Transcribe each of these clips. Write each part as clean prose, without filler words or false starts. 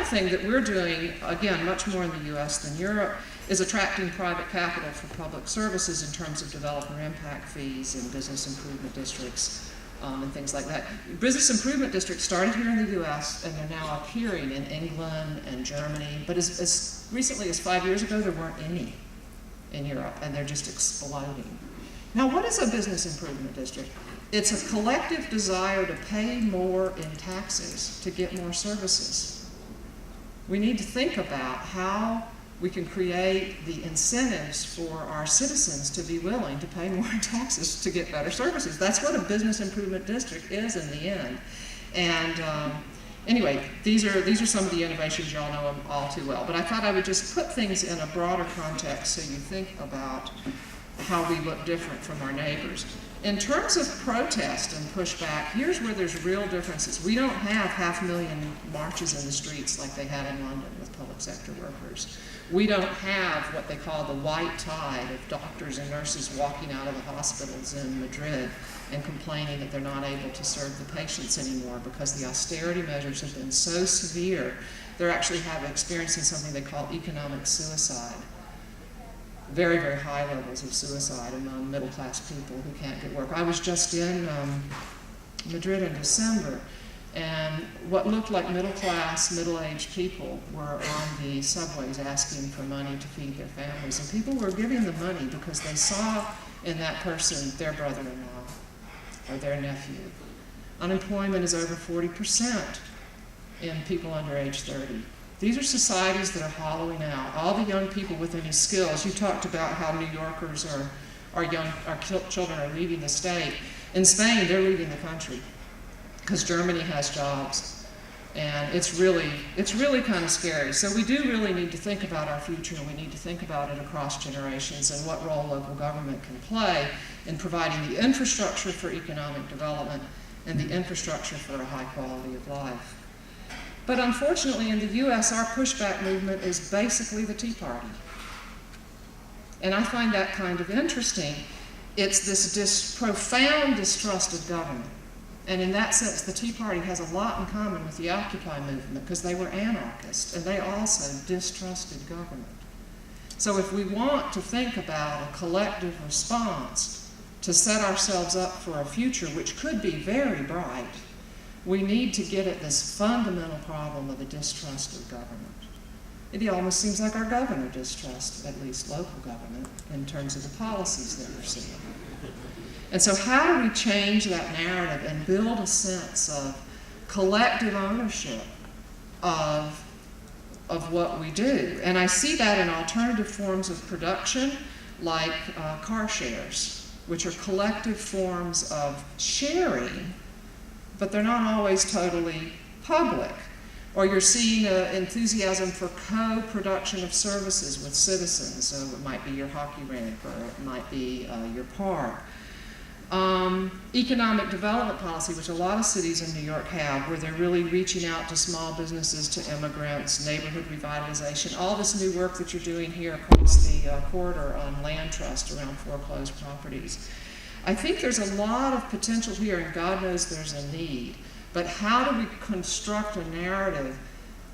other thing that we're doing, again, much more in the US than Europe, is attracting private capital for public services in terms of developer impact fees and business improvement districts and things like that. Business improvement districts started here in the US and they're now appearing in England and Germany, but as recently as 5 years ago, there weren't any in Europe, and they're just exploding. Now, what is a business improvement district? It's a collective desire to pay more in taxes to get more services. We need to think about how we can create the incentives for our citizens to be willing to pay more in taxes to get better services. That's what a business improvement district is in the end. And anyway, these are some of the innovations. Y'all know them all too well. But I thought I would just put things in a broader context so you think about how we look different from our neighbors. In terms of protest and pushback, here's where there's real differences. We don't have 500,000 marches in the streets like they had in London with public sector workers. We don't have what they call the white tide of doctors and nurses walking out of the hospitals in Madrid and complaining that they're not able to serve the patients anymore because the austerity measures have been so severe. They're actually experiencing something they call economic suicide. Very, very high levels of suicide among middle-class people who can't get work. I was just in Madrid in December, and what looked like middle-class, middle-aged people were on the subways asking for money to feed their families. And people were giving them money because they saw in that person their brother-in-law or their nephew. Unemployment is over 40% in people under age 30. These are societies that are hollowing out. All the young people with any skills, you talked about how New Yorkers our children are leaving the state. In Spain, they're leaving the country because Germany has jobs. And it's really kind of scary. So we do really need to think about our future, and we need to think about it across generations and what role local government can play in providing the infrastructure for economic development and the infrastructure for a high quality of life. But unfortunately, in the US, our pushback movement is basically the Tea Party. And I find that kind of interesting. It's this profound distrust of government. And in that sense, the Tea Party has a lot in common with the Occupy movement because they were anarchists and they also distrusted government. So if we want to think about a collective response to set ourselves up for a future which could be very bright, we need to get at this fundamental problem of a distrust of government. It almost seems like our governor distrusts at least local government in terms of the policies that we're seeing. And so how do we change that narrative and build a sense of collective ownership of what we do? And I see that in alternative forms of production like car shares, which are collective forms of sharing, but they're not always totally public. Or you're seeing enthusiasm for co-production of services with citizens. So it might be your hockey rink, or it might be your park. Economic development policy, which a lot of cities in New York have, where they're really reaching out to small businesses, to immigrants, neighborhood revitalization, all this new work that you're doing here across the corridor on land trust around foreclosed properties. I think there's a lot of potential here, and God knows there's a need. But how do we construct a narrative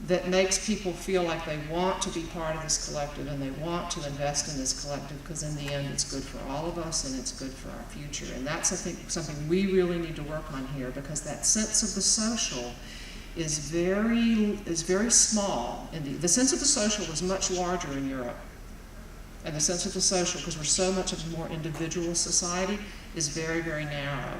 that makes people feel like they want to be part of this collective and they want to invest in this collective, because in the end it's good for all of us and it's good for our future. And that's, I think, something we really need to work on here, because that sense of the social is very small. And the sense of the social is much larger in Europe. And the sense of the social, because we're so much of a more individual society, is very, very narrow.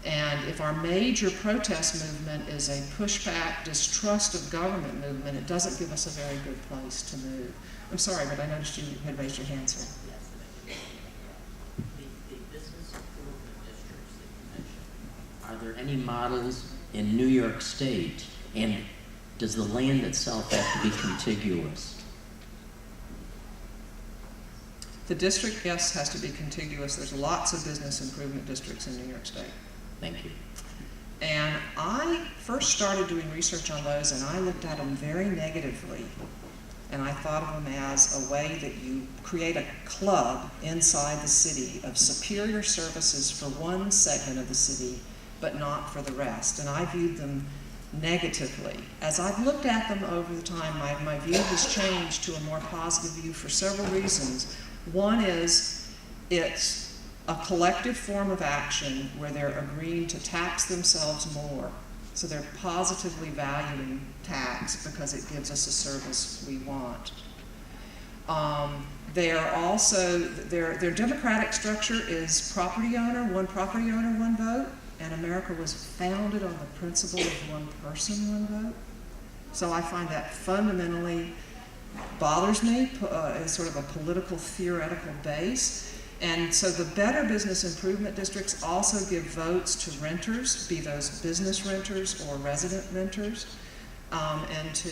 And if our major protest movement is a pushback, distrust of government movement, it doesn't give us a very good place to move. I'm sorry, but I noticed you had raised your hand, sir. Yes. The business improvement districts that you mentioned, are there any models in New York State? And does the land itself have to be contiguous? The district, yes, has to be contiguous. There's lots of business improvement districts in New York State. Thank you. And I first started doing research on those, and I looked at them very negatively. And I thought of them as a way that you create a club inside the city of superior services for one segment of the city, but not for the rest. And I viewed them negatively. As I've looked at them over the time, my view has changed to a more positive view for several reasons. One is it's a collective form of action where they're agreeing to tax themselves more. So they're positively valuing tax because it gives us a service we want. They are also, their democratic structure is property owner, one vote, and America was founded on the principle of one person, one vote. So I find that fundamentally bothers me as sort of a political theoretical base. And so the better business improvement districts also give votes to renters, be those business renters or resident renters, and to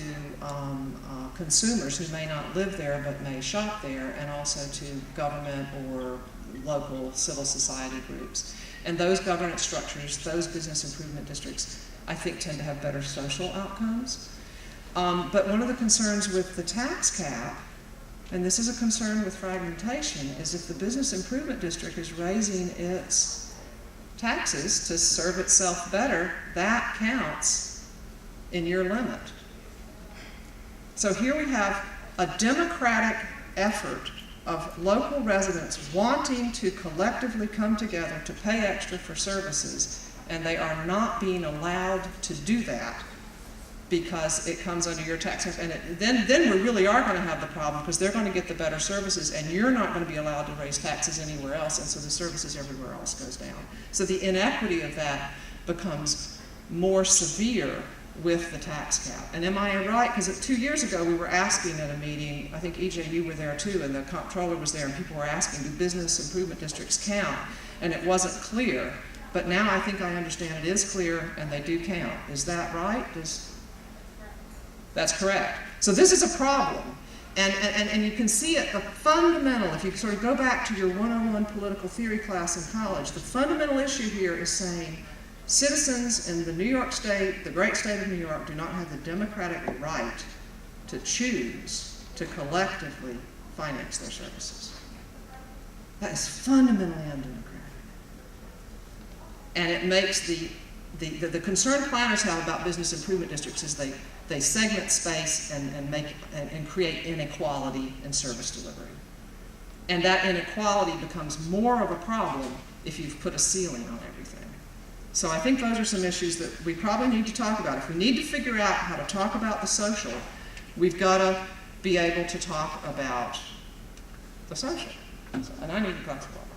consumers who may not live there but may shop there, and also to government or local civil society groups. And those governance structures, those business improvement districts, I think tend to have better social outcomes. But one of the concerns with the tax cap, and this is a concern with fragmentation, is if the business improvement district is raising its taxes to serve itself better, that counts in your limit. So here we have a democratic effort of local residents wanting to collectively come together to pay extra for services, and they are not being allowed to do that because it comes under your tax cap. And then we really are going to have the problem, because they're going to get the better services and you're not going to be allowed to raise taxes anywhere else, and so the services everywhere else goes down. So the inequity of that becomes more severe with the tax cap. And am I right? Because 2 years ago we were asking at a meeting, I think EJ, you were there too, and the comptroller was there, and people were asking, do business improvement districts count? And it wasn't clear. But now I think I understand it is clear, and they do count. Is that right? That's correct. So this is a problem. And you can see it, the fundamental, if you sort of go back to your 101 political theory class in college, the fundamental issue here is saying citizens in the New York State, the great state of New York, do not have the democratic right to choose to collectively finance their services. That is fundamentally undemocratic. And it makes the concern planners have about business improvement districts is they segment space and create inequality in service delivery. And that inequality becomes more of a problem if you've put a ceiling on everything. So I think those are some issues that we probably need to talk about. If we need to figure out how to talk about the social, we've got to be able to talk about the social. And I need a glass of water.